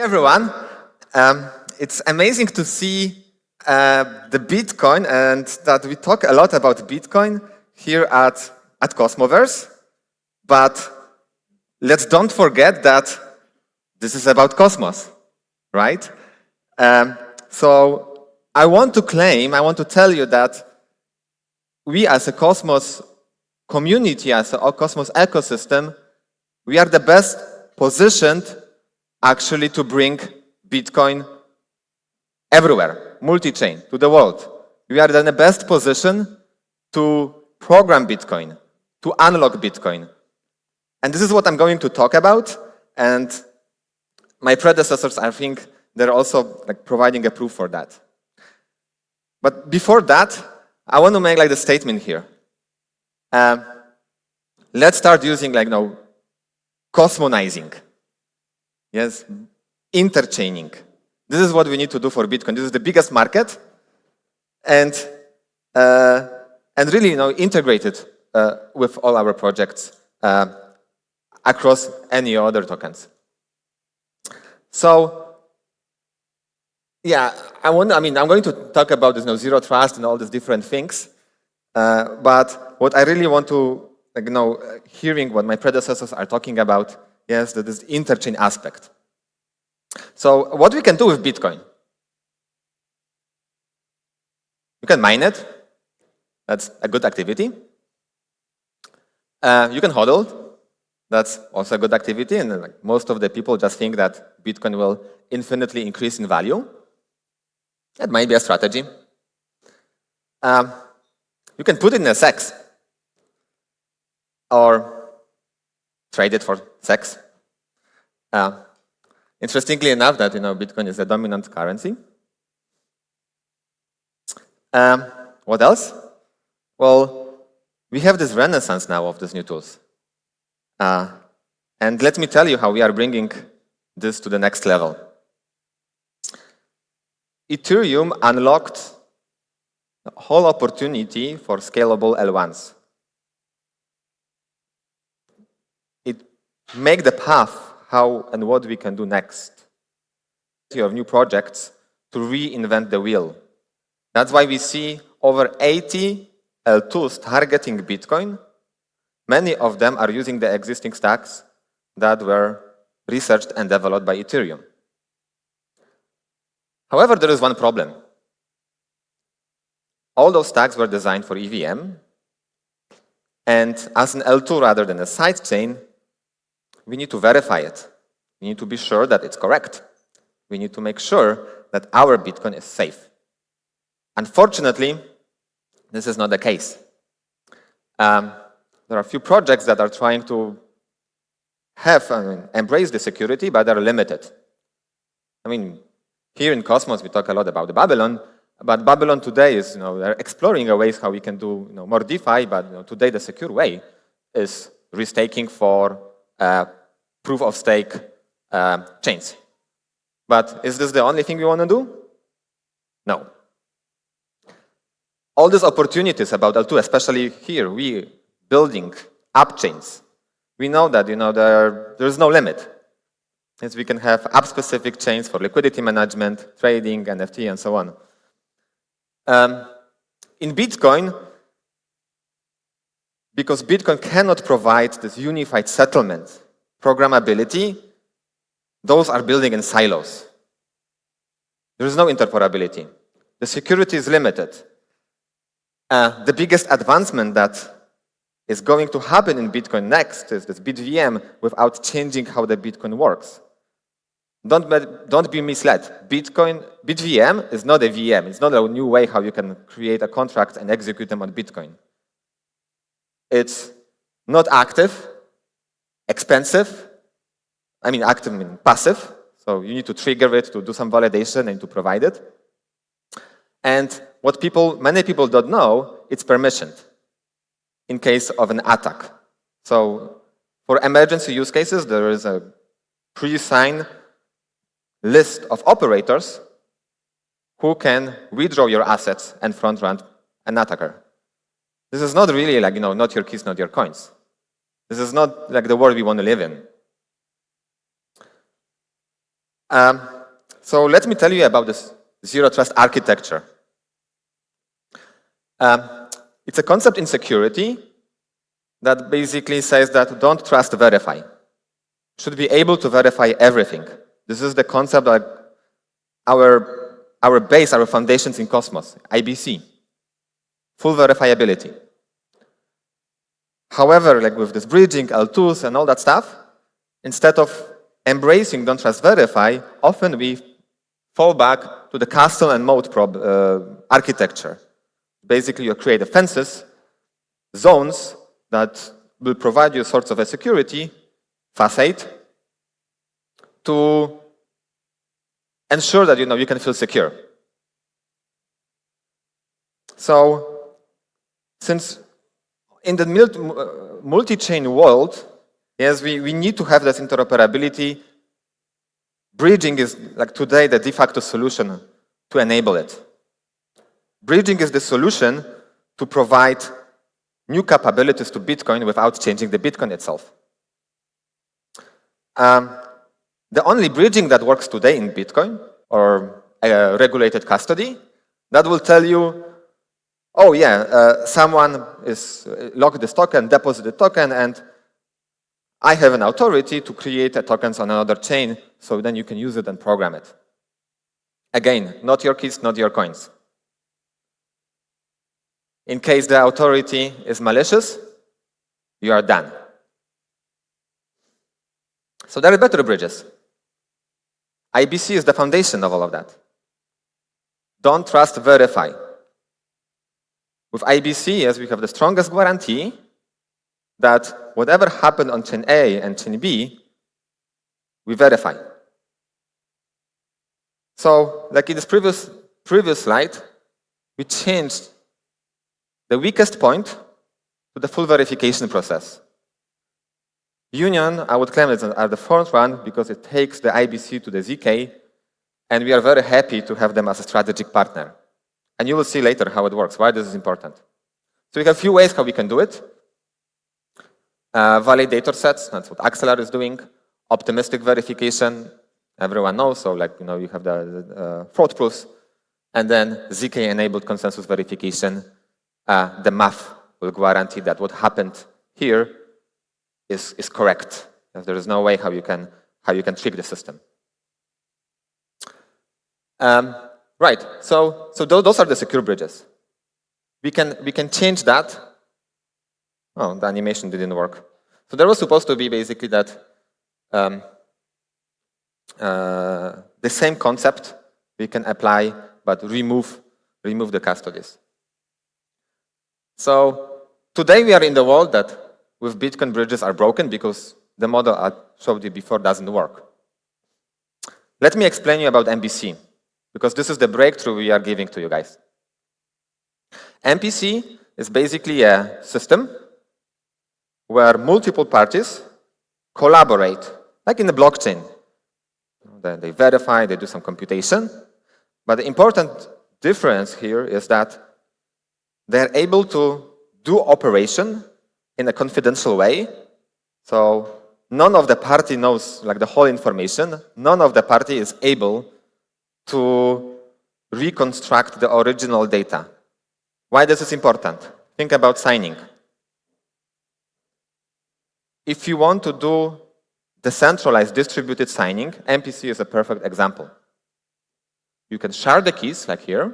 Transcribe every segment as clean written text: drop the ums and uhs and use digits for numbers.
everyone. It's amazing to see the Bitcoin and that we talk a lot about Bitcoin here at Cosmoverse. But let's don't forget that this is about Cosmos, right? So I want to tell you that we as a Cosmos community, as a Cosmos ecosystem, we are the best positioned actually to bring Bitcoin everywhere, multi-chain, to the world. We are in the best position to program Bitcoin, to unlock Bitcoin. And this is what I'm going to talk about. And my predecessors, I think, they're also providing a proof for that. But before that, I want to make the statement here. Let's start using cosmonizing. Yes, interchaining. This is what we need to do for Bitcoin. This is the biggest market, and really, integrate it with all our projects across any other tokens. So, yeah, I'm going to talk about this zero trust and all these different things. But what I really want to, hearing what my predecessors are talking about, yes, that is the interchain aspect. So what we can do with Bitcoin? You can mine it. That's a good activity. You can hodl. That's also a good activity. And most of the people just think that Bitcoin will infinitely increase in value. That might be a strategy. You can put it in a sex. Or trade it for sex. Interestingly enough, that Bitcoin is a dominant currency. What else? Well, we have this renaissance now of these new tools. And let me tell you how we are bringing this to the next level. Ethereum unlocked a whole opportunity for scalable L1s. It makes the path how and what we can do next. You have new projects to reinvent the wheel. That's why we see over 80 L2s targeting Bitcoin. Many of them are using the existing stacks that were researched and developed by Ethereum. However, there is one problem. All those stacks were designed for EVM, and as an L2 rather than a sidechain, we need to verify it. We need to be sure that it's correct. We need to make sure that our Bitcoin is safe. Unfortunately, this is not the case. There are a few projects that are trying to embrace the security, but they're limited. Here in Cosmos, we talk a lot about Babylon, but Babylon today is, they're exploring ways how we can do, more DeFi, but today the secure way is restaking for proof of stake chains. But is this the only thing we want to do? No. All these opportunities about L2, especially here, we building app chains. We know that there's no limit. Yes, we can have app-specific chains for liquidity management, trading, NFT, and so on. In Bitcoin, because Bitcoin cannot provide this unified settlement, programmability, those are building in silos. There is no interoperability. The security is limited. The biggest advancement that is going to happen in Bitcoin next is this BitVM without changing how the Bitcoin works. Don't be misled. BitVM is not a VM. It's not a new way how you can create a contract and execute them on Bitcoin. It's not active, expensive. Active means passive. So you need to trigger it to do some validation and to provide it. And what many people don't know, it's permissioned in case of an attack. So for emergency use cases, there is a pre-signed list of operators who can withdraw your assets and front-run an attacker. This is not really not your keys, not your coins. This is not the world we want to live in. So let me tell you about this zero trust architecture. It's a concept in security that basically says that don't trust, verify. Should be able to verify everything. This is the concept that our base, our foundations in Cosmos, IBC. Full verifiability. However, like with this bridging, L2s and all that stuff, instead of embracing don't trust, verify, often we fall back to the castle and moat architecture. Basically, you create fences, zones that will provide you sorts of a security facade to ensure that you can feel secure. So, since in the multi-chain world, yes, we need to have this interoperability. Bridging is, like today, the de facto solution to enable it. Bridging is the solution to provide new capabilities to Bitcoin without changing the Bitcoin itself. The only bridging that works today in Bitcoin, or regulated custody, that will tell you, oh yeah, someone is locked this token, deposit the token, and I have an authority to create tokens on another chain, so then you can use it and program it. Again, not your keys, not your coins. In case the authority is malicious, you are done. So there are better bridges. IBC is the foundation of all of that. Don't trust, verify. With IBC, yes, we have the strongest guarantee that whatever happened on chain A and chain B, we verify. So, like in this previous slide, we changed the weakest point to the full verification process. Union, I would claim, is at the front run because it takes the IBC to the ZK, and we are very happy to have them as a strategic partner. And you will see later how it works, why this is important. So we have a few ways how we can do it. Validator sets, that's what Axelar is doing. Optimistic verification, everyone knows, so like, you have the fraud proofs. And then ZK-enabled consensus verification. The math will guarantee that what happened here is correct. There is no way how you can trick the system. Right. So those are the secure bridges. We can change that. Oh, the animation didn't work. So there was supposed to be basically that the same concept we can apply, but remove the custodies. So today we are in the world that with Bitcoin bridges are broken because the model I showed you before doesn't work. Let me explain you about MPC, because this is the breakthrough we are giving to you guys. MPC is basically a system where multiple parties collaborate, like in the blockchain. They verify, they do some computation, but the important difference here is that they're able to do operation in a confidential way. So none of the party knows like the whole information. None of the party is able to reconstruct the original data. Why this is important? Think about signing. If you want to do decentralized distributed signing, MPC is a perfect example. You can share the keys, like here,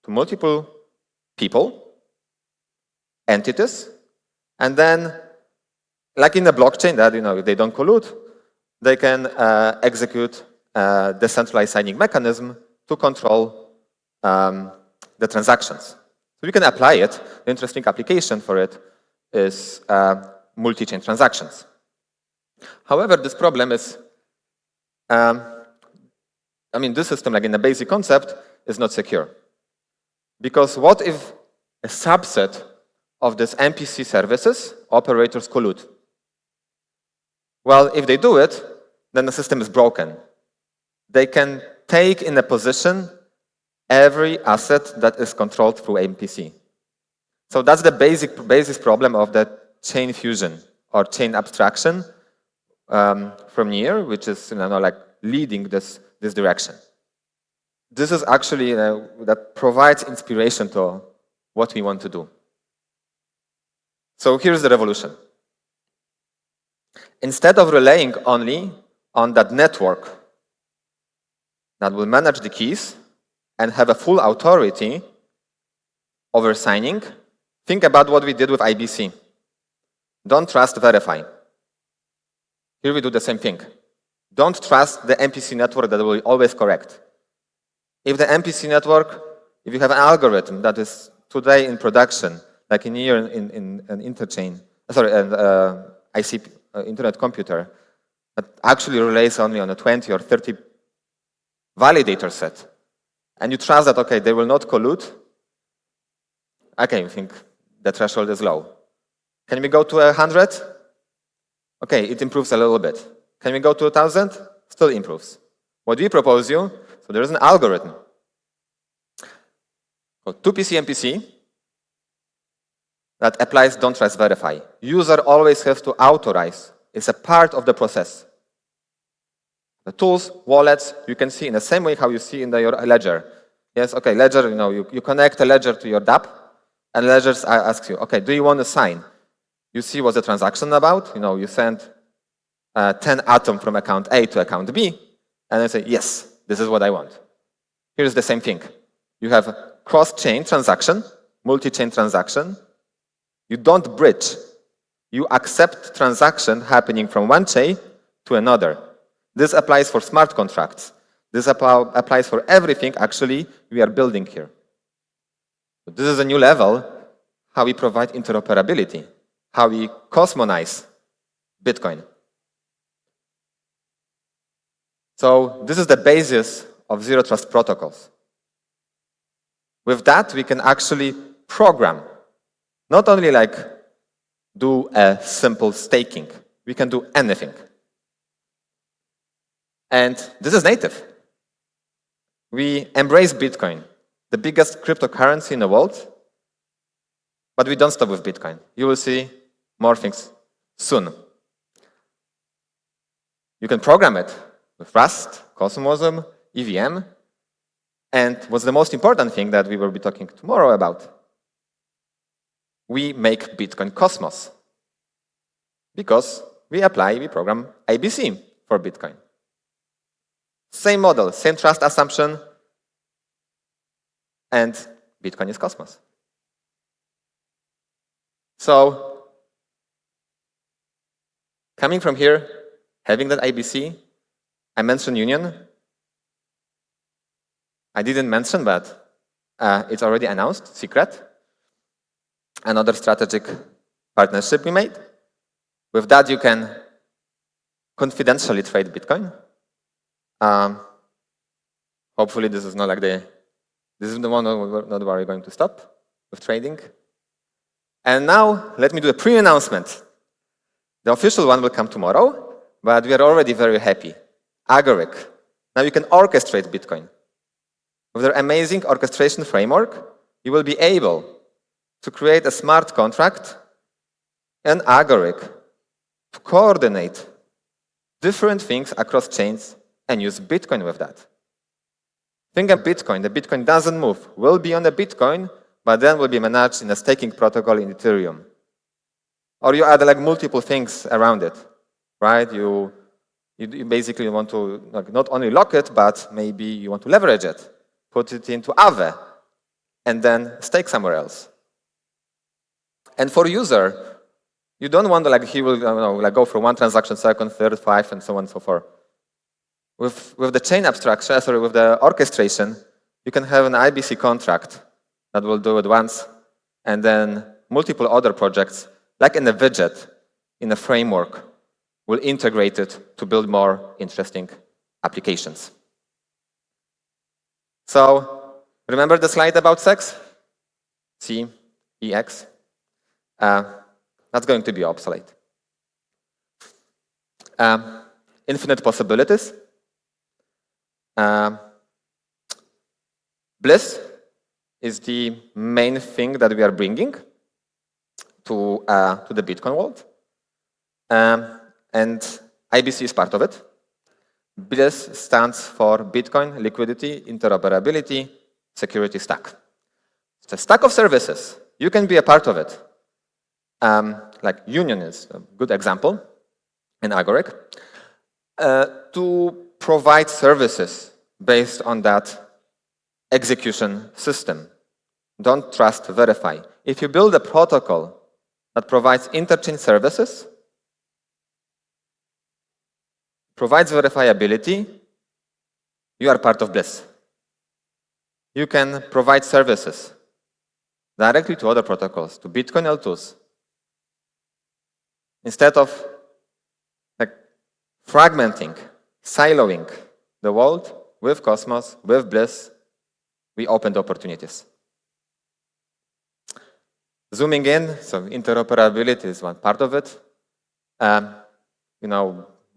to multiple people, entities, and then, like in the blockchain, that they don't collude, they can execute a decentralized signing mechanism to control the transactions. So you can apply it. The interesting application for it is multi-chain transactions. However, this problem is, this system, like in the basic concept, is not secure. Because what if a subset of these MPC services, operators collude? Well, if they do it, then the system is broken. They can take in a position every asset that is controlled through MPC. So that's the basis problem of the chain fusion or chain abstraction from NIR, which is like leading this this direction. This is actually that provides inspiration to what we want to do. So here's the revolution. Instead of relying only on that network that will manage the keys and have a full authority over signing, think about what we did with IBC. Don't trust, verify. Here we do the same thing. Don't trust the MPC network that will be always correct. If the MPC network, if you have an algorithm that is today in production, like in here in an Interchain, ICP, Internet computer, that actually relies only on a 20 or 30 validator set, and you trust that, okay, they will not collude, okay, you think the threshold is low. Can we go to 100? Okay, it improves a little bit. Can we go to 1,000? Still improves. What we propose you, so there is an algorithm called 2PC MPC that applies don't trust, verify. User always has to authorize. It's a part of the process. The tools, wallets, you can see in the same way how you see in your ledger. Yes, okay, ledger, you connect a ledger to your dApp, and ledger asks you, okay, do you want to sign? You see what's the transaction about. You send 10 atoms from account A to account B, and I say, yes, this is what I want. Here's the same thing. You have cross-chain transaction, multi-chain transaction. You don't bridge. You accept transaction happening from one chain to another. This applies for smart contracts. This applies for everything, actually, we are building here. This is a new level, how we provide interoperability, how we cosmonize Bitcoin. So this is the basis of zero trust protocols. With that, we can actually program, not only like do a simple staking, we can do anything. And this is native. We embrace Bitcoin, the biggest cryptocurrency in the world, but we don't stop with Bitcoin. You will see more things soon. You can program it with Rust, Cosmoverse, EVM, and what's the most important thing that we will be talking tomorrow about? We make Bitcoin Cosmos because we program IBC for Bitcoin. Same model, same trust assumption, and Bitcoin is Cosmos. So, coming from here, having that IBC, I mentioned Union. I didn't mention, but it's already announced, secret. Another strategic partnership we made. With that, you can confidentially trade Bitcoin. Hopefully, this is not like this is the one not where we're going to stop with trading. And now, let me do a pre-announcement. The official one will come tomorrow, but we are already very happy. Agoric. Now you can orchestrate Bitcoin. With their amazing orchestration framework, you will be able to create a smart contract and Agoric to coordinate different things across chains and use Bitcoin with that. Think of Bitcoin. The Bitcoin doesn't move. Will be on the Bitcoin, but then will be managed in a staking protocol in Ethereum. Or you add like multiple things around it, right? You basically want to not only lock it, but maybe you want to leverage it. Put it into Aave, and then stake somewhere else. And for user, you don't want to he will go from one transaction, second, third, 5, and so on and so forth. With the chain abstraction, with the orchestration, you can have an IBC contract that will do it once, and then multiple other projects, like in a widget, in a framework, will integrate it to build more interesting applications. So, remember the slide about sex? C, E, X? That's going to be obsolete. Infinite possibilities. Bliss is the main thing that we are bringing to the Bitcoin world. And IBC is part of it. BLIS stands for Bitcoin Liquidity Interoperability Security Stack. It's a stack of services. You can be a part of it. Like Union is a good example in Agoric, to provide services based on that execution system. Don't trust, verify. If you build a protocol that provides interchain services, provides verifiability, you are part of BLIS. You can provide services directly to other protocols, to Bitcoin L2s, instead of fragmenting, siloing the world with Cosmos, with BLIS. We opened opportunities. Zooming in, so interoperability is one part of it.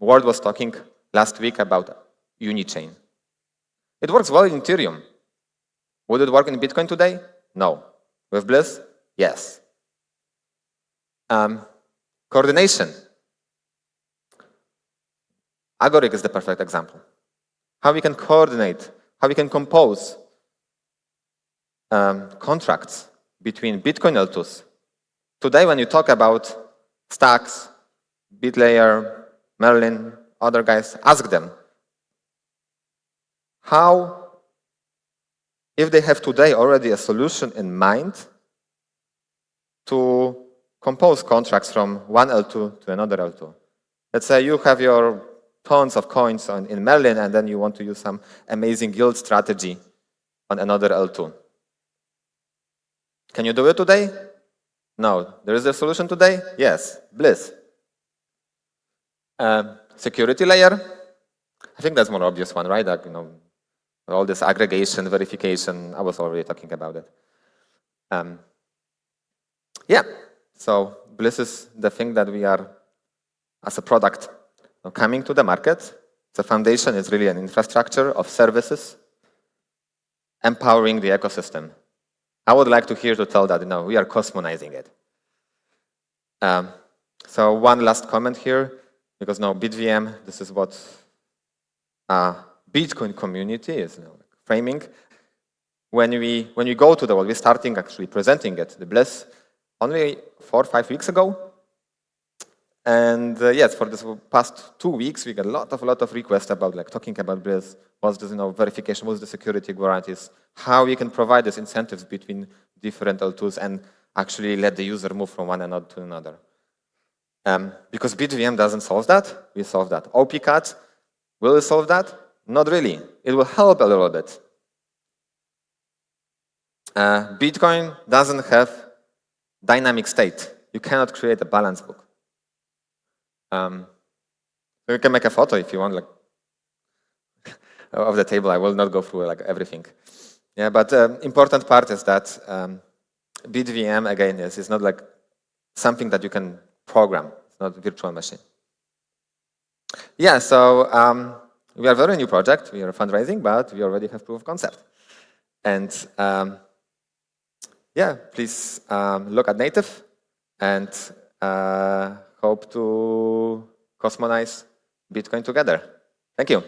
World was talking last week about Unichain. It works well in Ethereum. Would it work in Bitcoin today? No. With BLIS? Yes. Coordination. Agoric is the perfect example. How we can coordinate, how we can compose contracts between Bitcoin L2s. Today, when you talk about stacks, BitLayer, Merlin, other guys, ask them how, if they have today already a solution in mind to compose contracts from one L2 to another L2. Let's say you have your tons of coins in Merlin, and then you want to use some amazing yield strategy on another L2. Can you do it today? No. There is a solution today? Yes. BLIS. Security layer. I think that's more obvious one, right? Like, all this aggregation, verification. I was already talking about it. Yeah. So BLIS is the thing that we are, as a product, coming to the market. The foundation is really an infrastructure of services empowering the ecosystem. I would like to tell that we are cosmonizing it. So one last comment here, because now BitVM, this is what Bitcoin community is framing. When we go to the world, we're starting actually presenting it, the BLIS, only 4 or 5 weeks ago. And yes, for this past 2 weeks, we got a lot of requests about talking about BLIS. What's this verification? What's the security guarantees? How we can provide these incentives between different L2s and actually let the user move from one node to another. Because BitVM doesn't solve that, we solve that. OPCAT, will it solve that? Not really. It will help a little bit. Bitcoin doesn't have dynamic state. You cannot create a balance book. You can make a photo if you want, of the table. I will not go through everything. Yeah, but important part is that BitVM again is not something that you can program. It's not a virtual machine. Yeah, so we are a very new project. We are fundraising, but we already have proof of concept. And yeah, please look at native and hope to cosmonize Bitcoin together. Thank you.